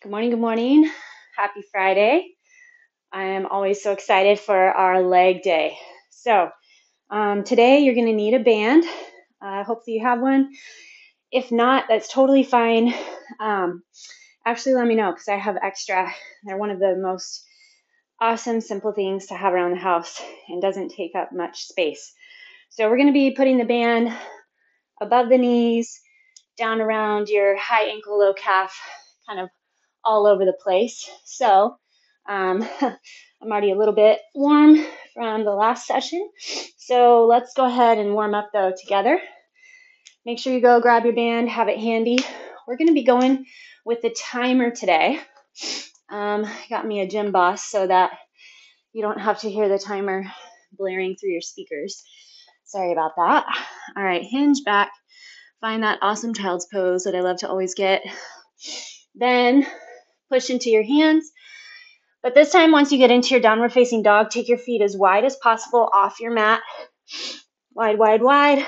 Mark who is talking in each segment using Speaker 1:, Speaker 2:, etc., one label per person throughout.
Speaker 1: Good morning, good morning. Happy Friday. I am always so excited for our leg day. So today you're going to need a band. Hopefully you have one. If not, that's totally fine. Actually, let me know because I have extra. They're one of the most awesome, simple things to have around the house and doesn't take up much space. So we're going to be putting the band above the knees, down around your high ankle, low calf, kind of all over the place. So I'm already a little bit warm from the last session. So let's go ahead and warm up though together. Make sure you go grab your band, have it handy. We're going to be going with the timer today. Got me a gym boss so that you don't have to hear the timer blaring through your speakers. Sorry about that. All right, hinge back. Find that awesome child's pose that I love to always get. Then push into your hands. But this time, once you get into your downward facing dog, take your feet as wide as possible off your mat. Wide, wide, wide.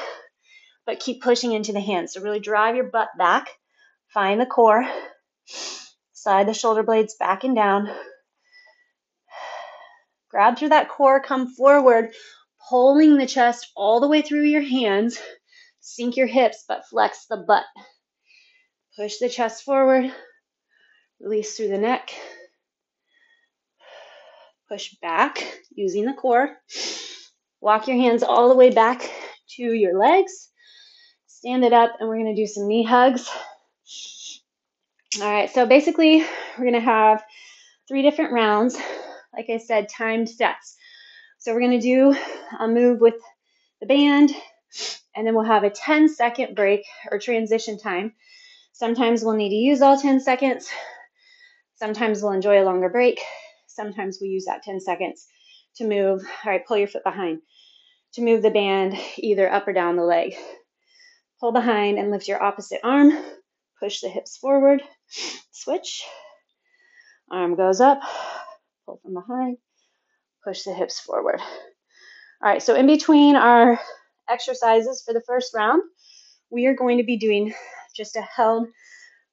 Speaker 1: But keep pushing into the hands. So really drive your butt back. Find the core. Slide the shoulder blades back and down. Grab through that core. Come forward, pulling the chest all the way through your hands. Sink your hips, but flex the butt. Push the chest forward. Release through the neck. Push back using the core. Walk your hands all the way back to your legs. Stand it up, and we're going to do some knee hugs. All right, so basically, we're going to have 3 different rounds. Like I said, timed sets. So we're going to do a move with the band, and then we'll have a 10-second break or transition time. Sometimes we'll need to use all 10 seconds. Sometimes we'll enjoy a longer break. Sometimes we use that 10 seconds to move. All right, pull your foot behind to move the band either up or down the leg. Pull behind and lift your opposite arm. Push the hips forward. Switch. Arm goes up. Pull from behind. Push the hips forward. All right, so in between our exercises for the first round, we are going to be doing just a held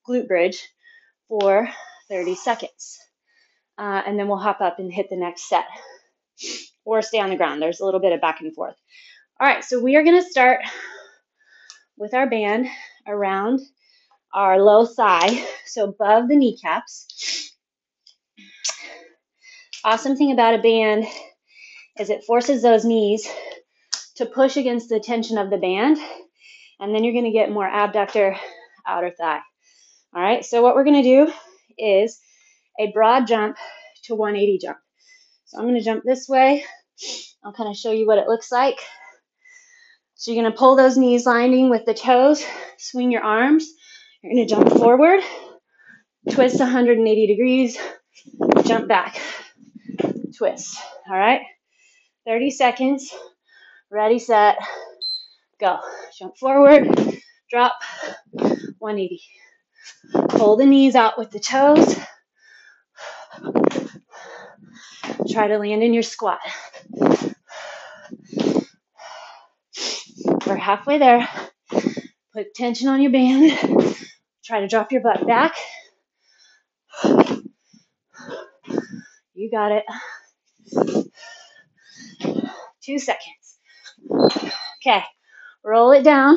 Speaker 1: glute bridge for 30 seconds. And then we'll hop up and hit the next set or stay on the ground. There's a little bit of back and forth. All right, so we are going to start with our band around our low thigh, so above the kneecaps. Awesome thing about a band is it forces those knees to push against the tension of the band, and then you're going to get more abductor, outer thigh. All right, so what we're going to do is a broad jump to 180 jump. So I'm going to jump this way. I'll kind of show you what it looks like. So you're going to pull those knees lining with the toes, swing your arms. You're going to jump forward, twist 180 degrees, jump back, twist. All right, 30 seconds, ready, set, go. Jump forward, drop, 180. Pull the knees out with the toes. Try to land in your squat. We're halfway there. Put tension on your band. Try to drop your butt back. You got it. 2 seconds. Okay, roll it down.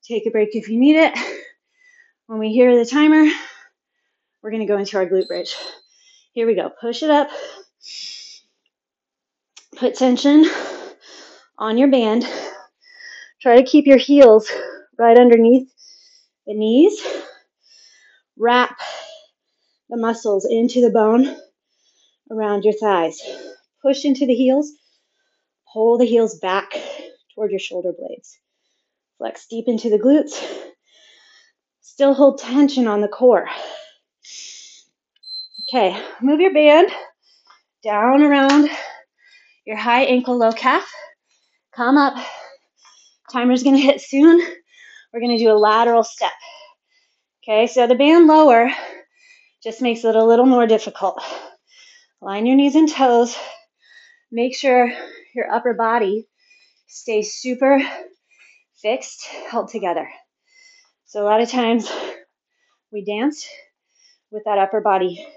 Speaker 1: Take a break if you need it. When we hear the timer, we're going to go into our glute bridge. Here we go. Push it up. Put tension on your band. Try to keep your heels right underneath the knees. Wrap the muscles into the bone around your thighs. Push into the heels. Pull the heels back toward your shoulder blades. Flex deep into the glutes. Still hold tension on the core. Okay, move your band down around your high ankle, low calf. Come up. Timer's going to hit soon. We're going to do a lateral step. Okay, so the band lower just makes it a little more difficult. Line your knees and toes. Make sure your upper body stays super fixed, held together. So a lot of times we danced with that upper body.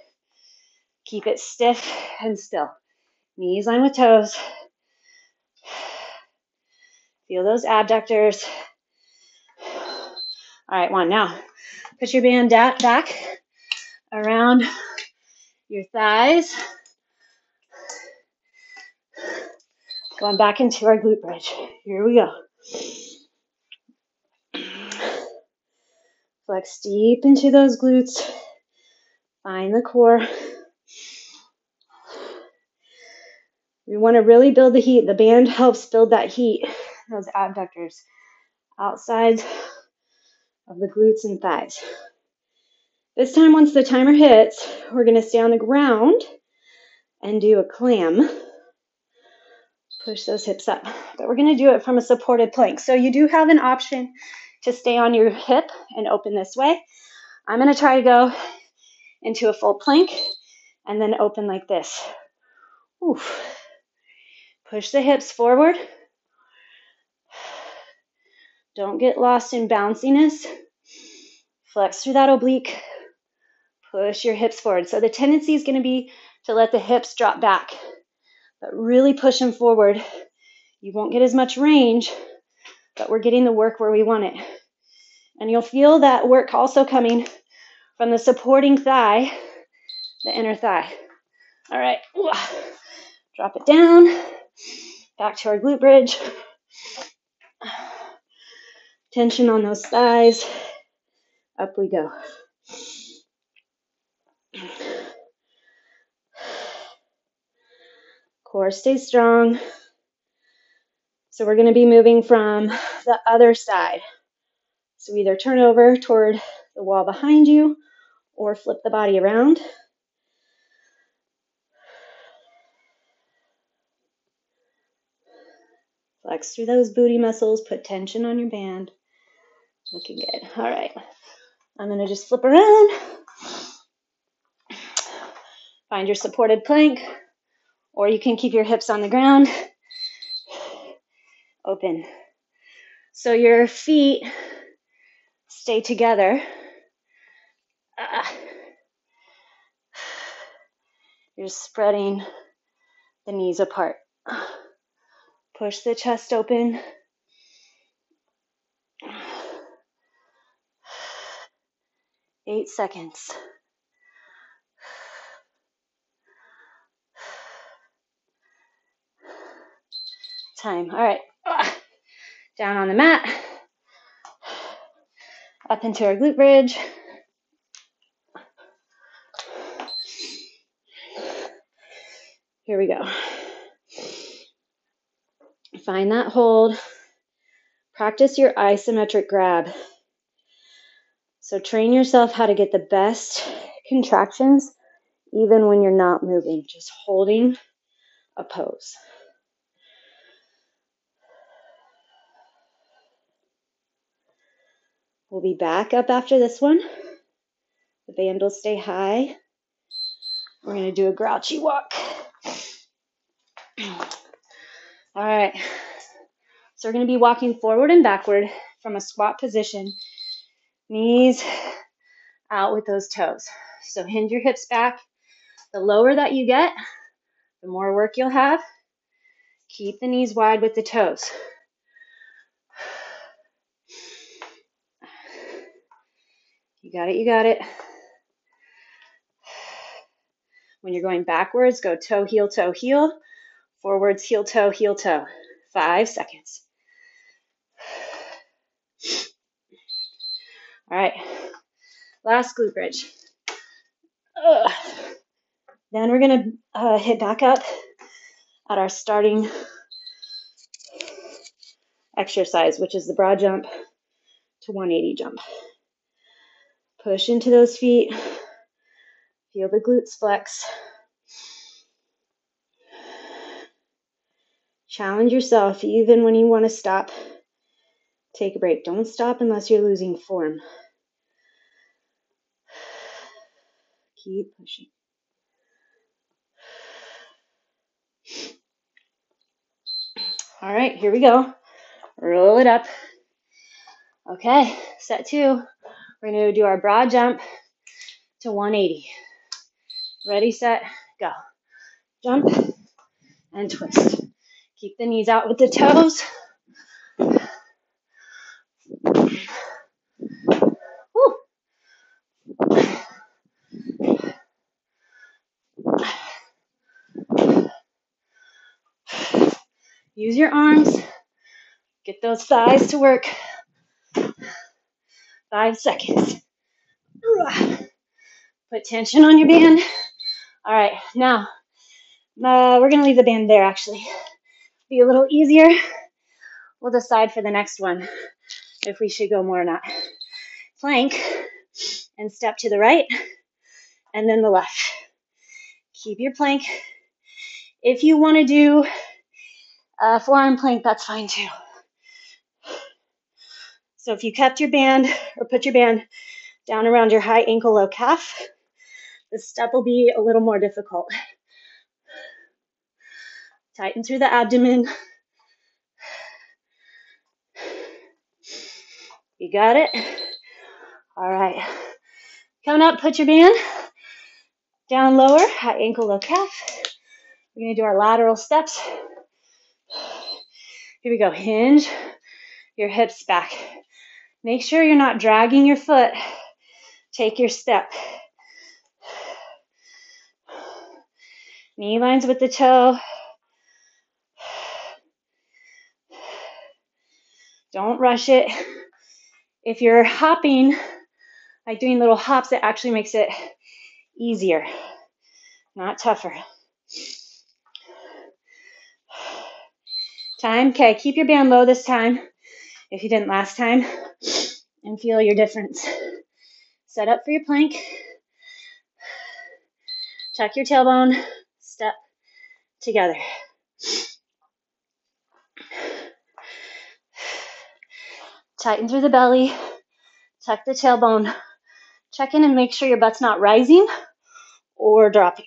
Speaker 1: Keep it stiff and still. Knees line with toes. Feel those abductors. All right, one. Now, put your band back around your thighs. Going back into our glute bridge. Here we go. Flex deep into those glutes. Find the core. We want to really build the heat. The band helps build that heat, those abductors, outside of the glutes and thighs. This time, once the timer hits, we're going to stay on the ground and do a clam. Push those hips up. But we're going to do it from a supported plank. So you do have an option to stay on your hip and open this way. I'm going to try to go into a full plank and then open like this. Oof. Push the hips forward. Don't get lost in bounciness. Flex through that oblique. Push your hips forward. So the tendency is going to be to let the hips drop back, but really push them forward. You won't get as much range, but we're getting the work where we want it. And you'll feel that work also coming from the supporting thigh, the inner thigh. All right, drop it down, back to our glute bridge. Tension on those thighs, up we go. Core stays strong. So we're going to be moving from the other side. So either turn over toward the wall behind you or flip the body around. Flex through those booty muscles, put tension on your band. Looking good. All right. I'm going to just flip around. Find your supported plank, or you can keep your hips on the ground. Open. So your feet stay together. You're spreading the knees apart. Push the chest open. Eight seconds. Time. All right. Down on the mat. Up into our glute bridge. Here we go. Find that hold. Practice your isometric grab. So train yourself how to get the best contractions even when you're not moving, just holding a pose. We'll be back up after this one. The band will stay high. We're going to do a Grouchy Walk. All right. So we're going to be walking forward and backward from a squat position. Knees out with those toes. So hinge your hips back. The lower that you get, the more work you'll have. Keep the knees wide with the toes. You got it, you got it. When you're going backwards, go toe, heel, toe, heel. Forwards, heel, toe, heel, toe. 5 seconds. All right, last glute bridge. Then we're gonna hit back up at our starting exercise, which is the broad jump to 180 jump. Push into those feet. Feel the glutes flex. Challenge yourself even when you want to stop. Take a break. Don't stop unless you're losing form. Keep pushing. All right, here we go. Roll it up. Okay, set 2. We're going to do our broad jump to 180. Ready, set, go. Jump and twist. Keep the knees out with the toes. Woo. Use your arms. Get those thighs to work. 5 seconds. Put tension on your band. All right, now we're going to leave the band there, actually. Be a little easier. We'll decide for the next one if we should go more or not. Plank and step to the right and then the left. Keep your plank. If you want to do a forearm plank, that's fine too. So if you kept your band or put your band down around your high ankle, low calf, the step will be a little more difficult. Tighten through the abdomen. You got it? All right. Coming up, put your band down lower, high ankle, low calf. We're going to do our lateral steps. Here we go. Hinge your hips back. Make sure you're not dragging your foot. Take your step. Knee lines with the toe. Don't rush it. If you're hopping, like doing little hops, it actually makes it easier, not tougher. Time. Okay, keep your band low this time if you didn't last time, and feel your difference. Set up for your plank. Tuck your tailbone. Step together. Tighten through the belly. Tuck the tailbone. Check in and make sure your butt's not rising or dropping.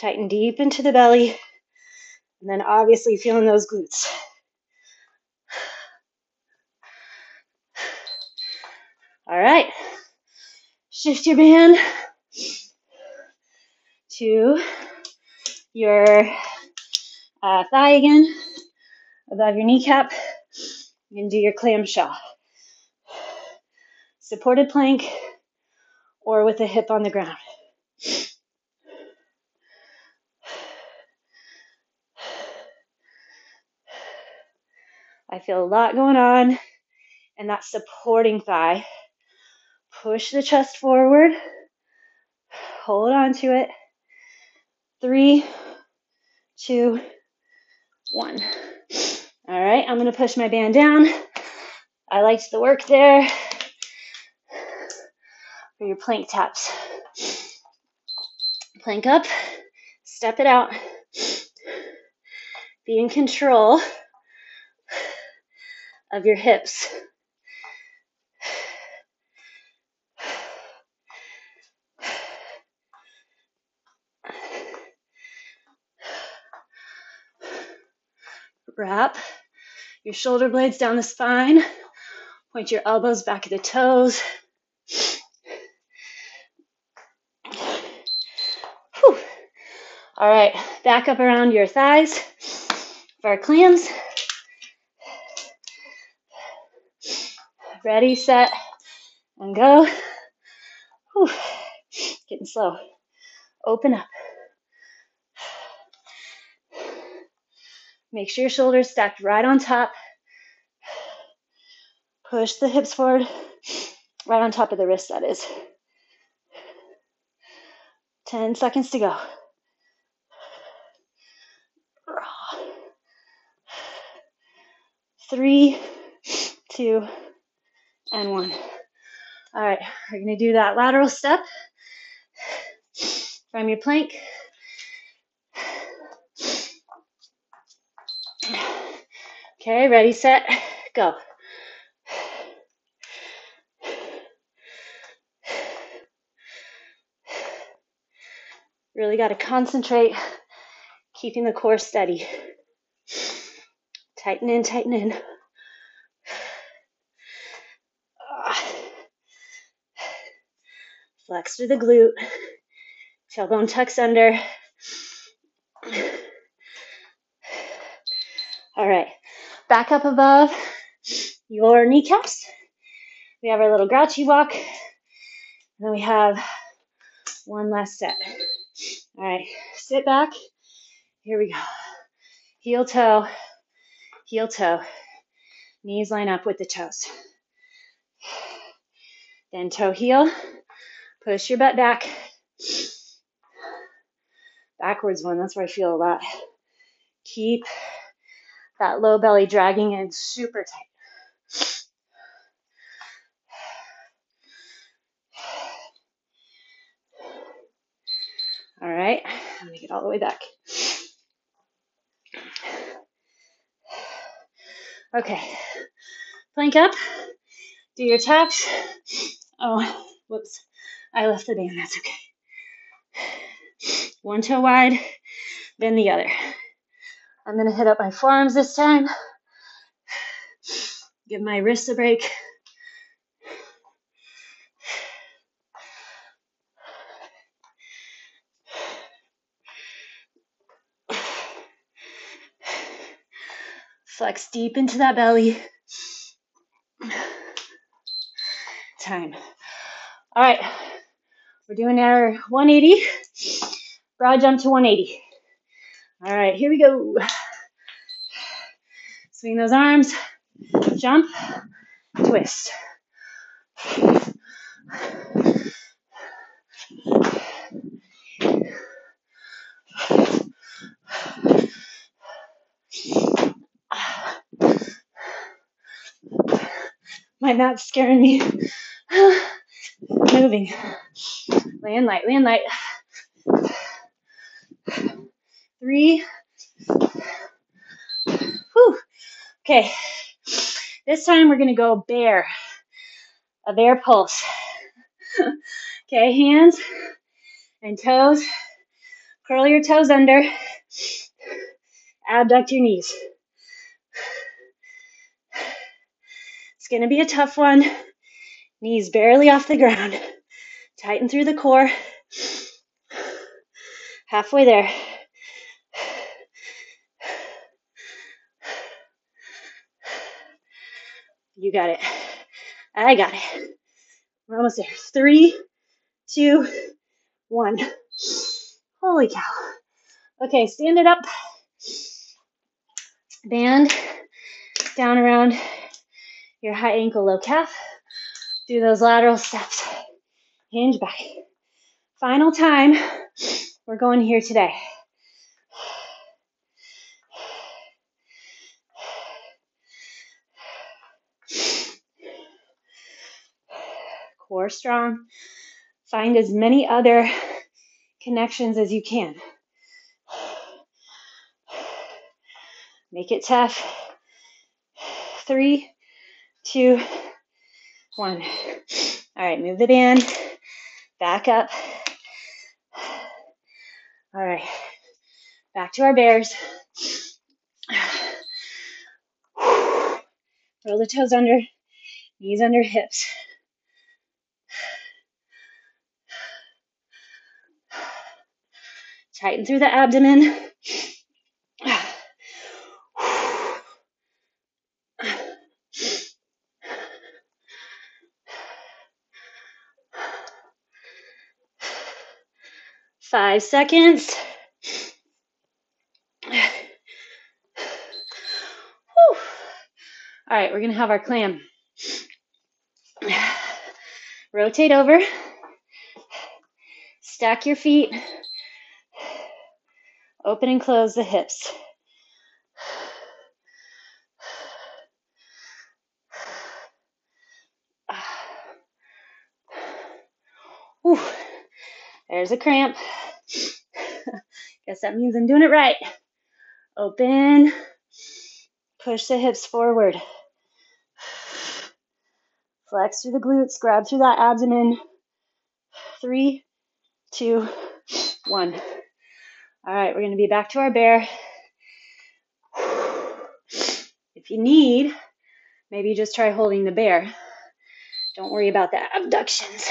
Speaker 1: Tighten deep into the belly. And then obviously feeling those glutes. All right. Shift your band to your thigh again, above your kneecap. You can do your clamshell. Supported plank or with a hip on the ground. I feel a lot going on in that supporting thigh. Push the chest forward. Hold on to it. 3, 2, 1. All right, I'm going to push my band down. I liked the work there. For your plank taps. Plank up. Step it out. Be in control of your hips. Wrap your shoulder blades down the spine. Point your elbows back at the toes. Whew. All right, back up around your thighs for our clams. Ready, set, and go. Whew. Getting slow. Open up. Make sure your shoulders stacked right on top. Push the hips forward, right on top of the wrist, that is. 10 seconds to go. 3, 2, and 1. All right, we're going to do that lateral step from your plank. Okay, ready, set, go. Really got to concentrate, keeping the core steady. Tighten in, tighten in. Flex through the glute. Tailbone tucks under. All right, back up above your kneecaps. We have our little Grouchy Walk. And then we have one last set. All right, sit back. Here we go. Heel toe, heel toe. Knees line up with the toes. Then toe heel. Push your butt back. Backwards one, that's where I feel a lot. Keep that low belly dragging in super tight. All right, I'm gonna get all the way back. Okay, plank up, do your taps. Oh, whoops, I left the band, that's okay. One toe wide, then the other. I'm gonna hit up my forearms this time. Give my wrists a break. Flex deep into that belly. Time. All right, we're doing our 180. Broad jump to 180. All right, here we go. Swing those arms, jump, twist. My mat's scaring me. Moving. Land light, land light. 3. Whew. Okay. This time we're going to go bear. A bear pulse. Okay, hands and toes. Curl your toes under. Abduct your knees. It's going to be a tough one. Knees barely off the ground. Tighten through the core. Halfway there. You got it. I got it. We're almost there. 3, 2, 1. Holy cow. Okay, stand it up. Band down around your high ankle, low calf. Do those lateral steps. Hinge back. Final time. We're going here today. Core strong. Find as many other connections as you can. Make it tough. 3, 2, 1. All right, move the band. Back up. All right, back to our bears. Roll the toes under, knees under hips. Tighten through the abdomen. 5 seconds. Whew. All right, we're going to have our clam. Rotate over. Stack your feet. Open and close the hips. Whew. There's a cramp. Guess that means I'm doing it right. Open. Push the hips forward. Flex through the glutes. Grab through that abdomen. 3, 2, 1. All right, we're going to be back to our bear. If you need, maybe just try holding the bear. Don't worry about the abductions.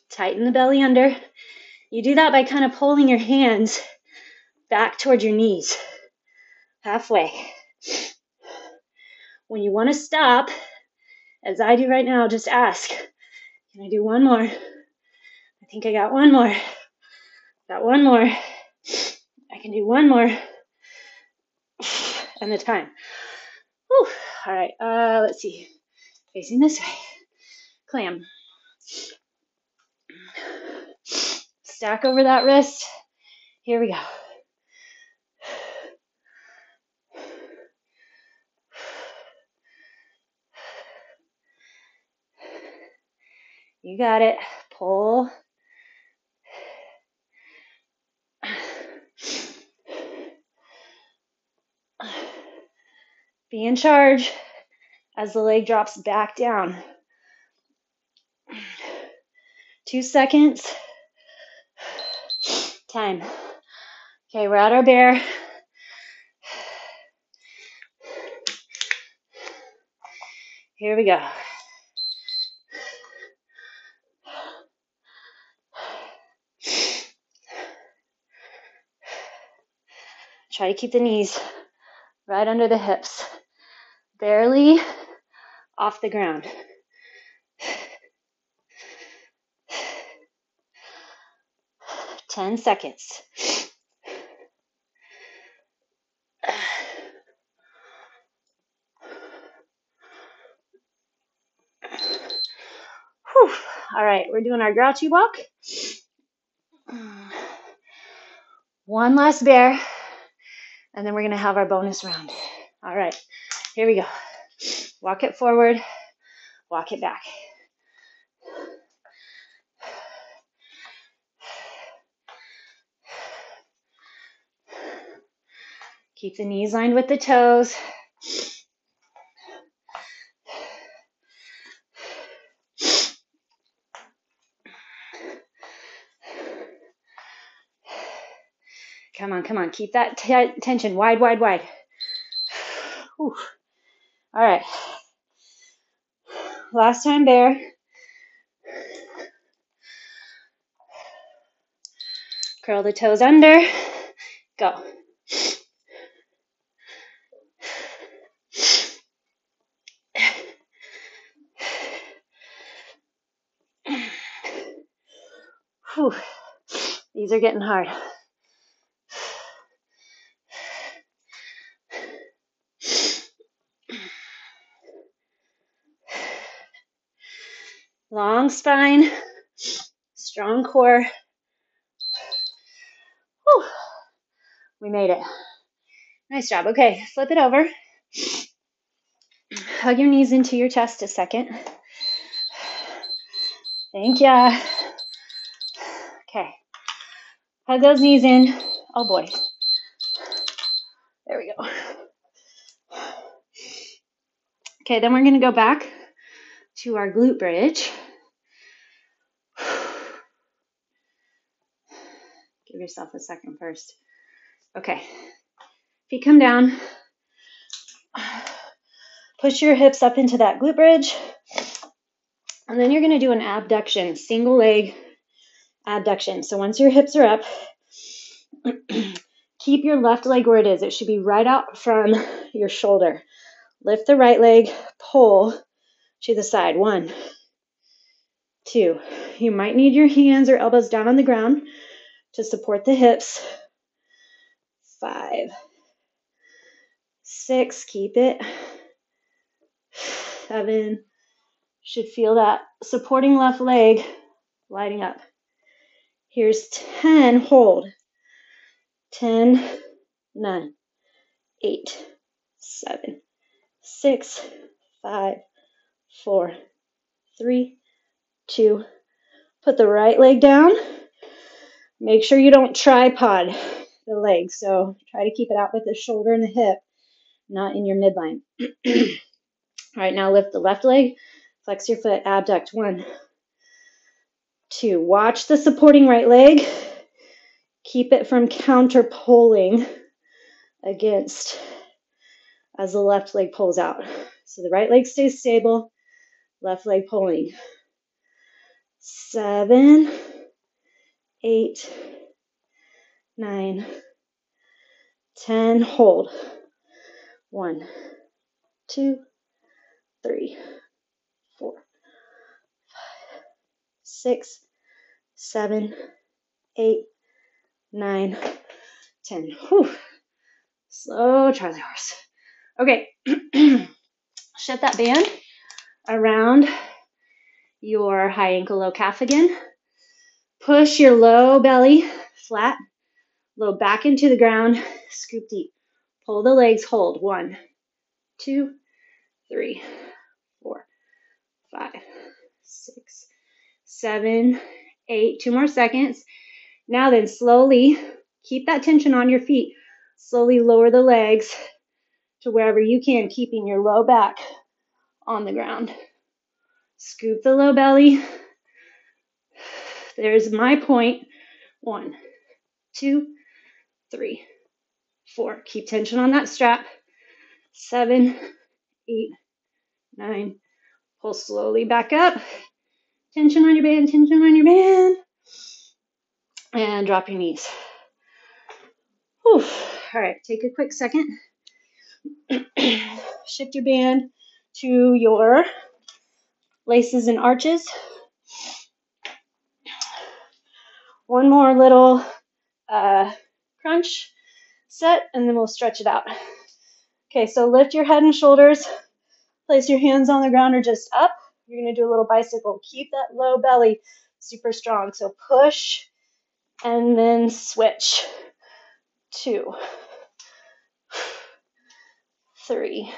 Speaker 1: Tighten the belly under. You do that by kind of pulling your hands back towards your knees, halfway. When you want to stop, as I do right now, just ask, can I do one more? I think I got one more. Got one more. I can do one more. And the time. Whew. All right, let's see. Facing this way. Clam. Stack over that wrist. Here we go. You got it. Pull. Be in charge as the leg drops back down. 2 seconds. Time. Okay, we're at our bear. Here we go. Try to keep the knees right under the hips, barely off the ground. Ten seconds. Whew. All right, we're doing our Grouchy Walk. One last bear, and then we're going to have our bonus round. All right, here we go. Walk it forward, walk it back. Keep the knees lined with the toes. Come on, come on. Keep that tension wide, wide, wide. Whew. All right. Last time bear. Curl the toes under. Go. Whew. These are getting hard. Long spine, strong core. Whew. We made it. Nice job. Okay, flip it over. Hug your knees into your chest a second. Thank ya. Okay. Hug those knees in. Oh boy. There we go. Okay, then we're going to go back to our glute bridge. Give yourself a second first. Okay. Feet come down. Push your hips up into that glute bridge. And then you're going to do an abduction, single leg abduction. So once your hips are up, keep your left leg where it is. It should be right out from your shoulder. Lift the right leg, pull to the side. 1, 2. You might need your hands or elbows down on the ground to support the hips. 5, 6, keep it. 7, should feel that supporting left leg lighting up. Here's 10, hold. 10, 9, 8, 7, 6, 5, 4, 3, 2. Put the right leg down. Make sure you don't tripod the leg. So try to keep it out with the shoulder and the hip, not in your midline. All right, now lift the left leg. Flex your foot, abduct. 1, 2. Watch the supporting right leg. Keep it from counter pulling against as the left leg pulls out. So the right leg stays stable, left leg pulling. 7, 8, 9, 10, hold. 1, 2, 3, 4, 5, 6, 7, 8, 9, 10. Whew. Slow Charlie horse. Okay. Shift that band around your high ankle, low calf again. Push your low belly flat, low back into the ground, scoop deep. Pull the legs, hold. 1, 2, 3, 4, 5, 6, 7, 8. 2 more seconds. Now then, slowly keep that tension on your feet. Slowly lower the legs to wherever you can, keeping your low back on the ground. Scoop the low belly. There's my point. 1, 2, 3, 4. Keep tension on that strap. 7, 8, 9. Pull slowly back up. Tension on your band, tension on your band. And drop your knees. Whew. All right, take a quick second. Shift your band to your laces and arches. One more little crunch set, and then we'll stretch it out. Okay, so lift your head and shoulders. Place your hands on the ground or just up. You're going to do a little bicycle. Keep that low belly super strong. So push and then switch. 2, 3,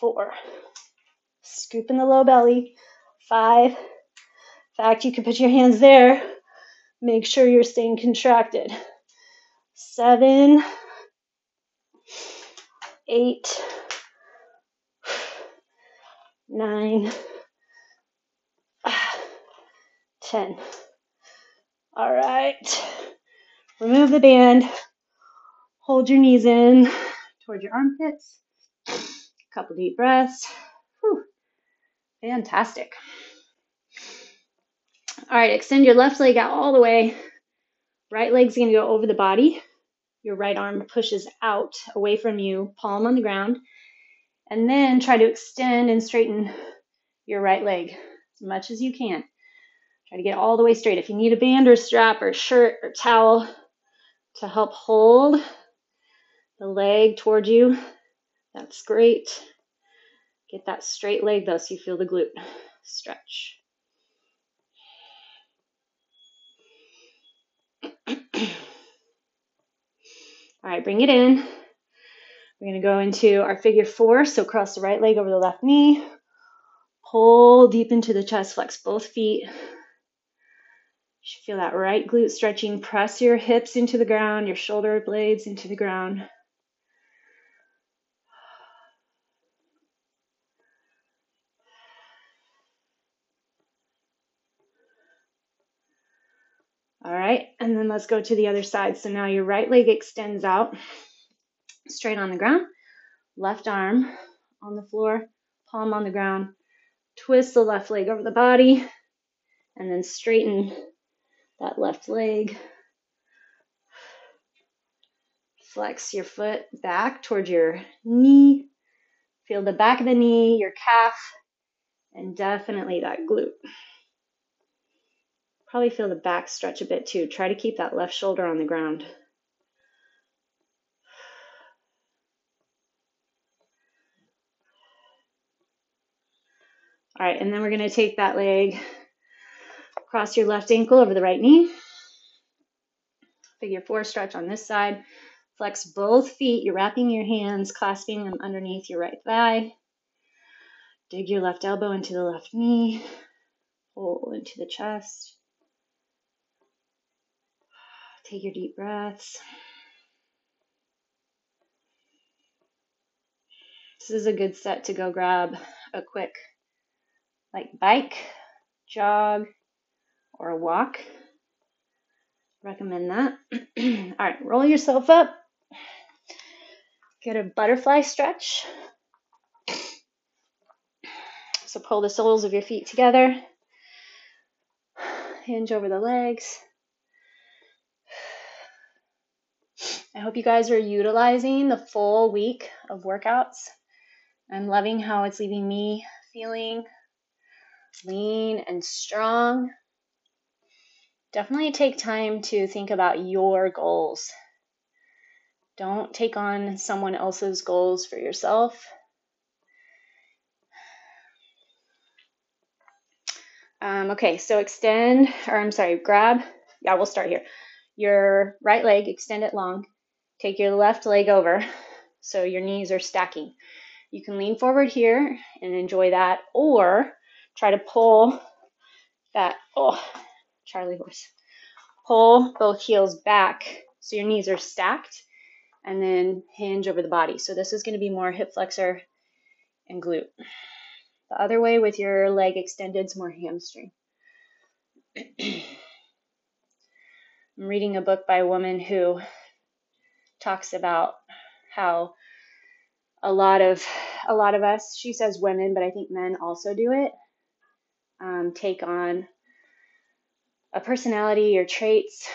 Speaker 1: 4. Scoop in the low belly. 5. In fact, you can put your hands there. Make sure you're staying contracted. 7, 8, 9, 10. All right. Remove the band. Hold your knees in towards your armpits. A couple deep breaths. Whew. Fantastic. All right, extend your left leg out all the way. Right leg's going to go over the body. Your right arm pushes out away from you, palm on the ground. And then try to extend and straighten your right leg as much as you can. Try to get all the way straight. If you need a band or strap or shirt or towel to help hold the leg toward you, that's great. Get that straight leg though so you feel the glute stretch. All right, bring it in. We're going to go into our figure 4. So cross the right leg over the left knee. Pull deep into the chest, flex both feet. You should feel that right glute stretching. Press your hips into the ground, your shoulder blades into the ground. All right, and then let's go to the other side. So now your right leg extends out straight on the ground. Left arm on the floor, palm on the ground. Twist the left leg over the body and then straighten that left leg. Flex your foot back towards your knee. Feel the back of the knee, your calf, and definitely that glute. Probably feel the back stretch a bit too. Try to keep that left shoulder on the ground. All right, and then we're going to take that leg, cross your left ankle over the right knee. Figure 4 stretch on this side. Flex both feet. You're wrapping your hands, clasping them underneath your right thigh. Dig your left elbow into the left knee. Pull into the chest. Take your deep breaths. This is a good set to go grab a quick bike, jog, or a walk. Recommend that. All right, roll yourself up. Get a butterfly stretch. So pull the soles of your feet together. Hinge over the legs. I hope you guys are utilizing the full week of workouts. I'm loving how it's leaving me feeling lean and strong. Definitely take time to think about your goals. Don't take on someone else's goals for yourself. Okay, so grab. Yeah, we'll start here. Your right leg, extend it long. Take your left leg over so your knees are stacking. You can lean forward here and enjoy that, or try to pull that, Charlie horse. Pull both heels back so your knees are stacked, and then hinge over the body. So this is going to be more hip flexor and glute. The other way with your leg extended is more hamstring. I'm reading a book by a woman who talks about how a lot of us, she says women, but I think men also do it, take on a personality or traits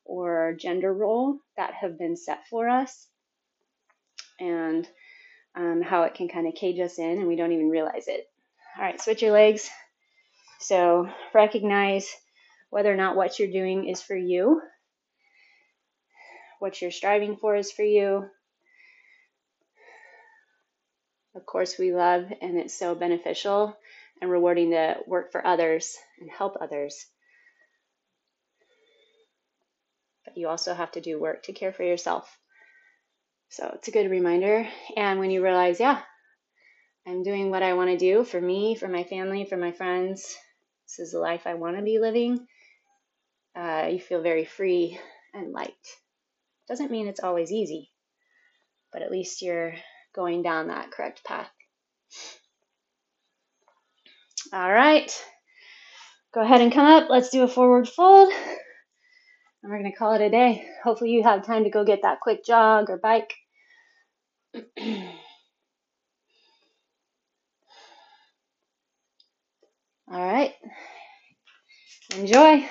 Speaker 1: or gender role that have been set for us, and how it can kind of cage us in and we don't even realize it. All right, switch your legs. So recognize whether or not what you're doing is for you, what you're striving for is for you. Of course, we love, and it's so beneficial and rewarding to work for others and help others. But you also have to do work to care for yourself. So it's a good reminder. And when you realize, yeah, I'm doing what I want to do for me, for my family, for my friends, this is the life I want to be living, you feel very free and light. Doesn't mean it's always easy, but at least you're going down that correct path. All right, go ahead and come up. Let's do a forward fold, and we're going to call it a day. Hopefully you have time to go get that quick jog or bike. All right, enjoy.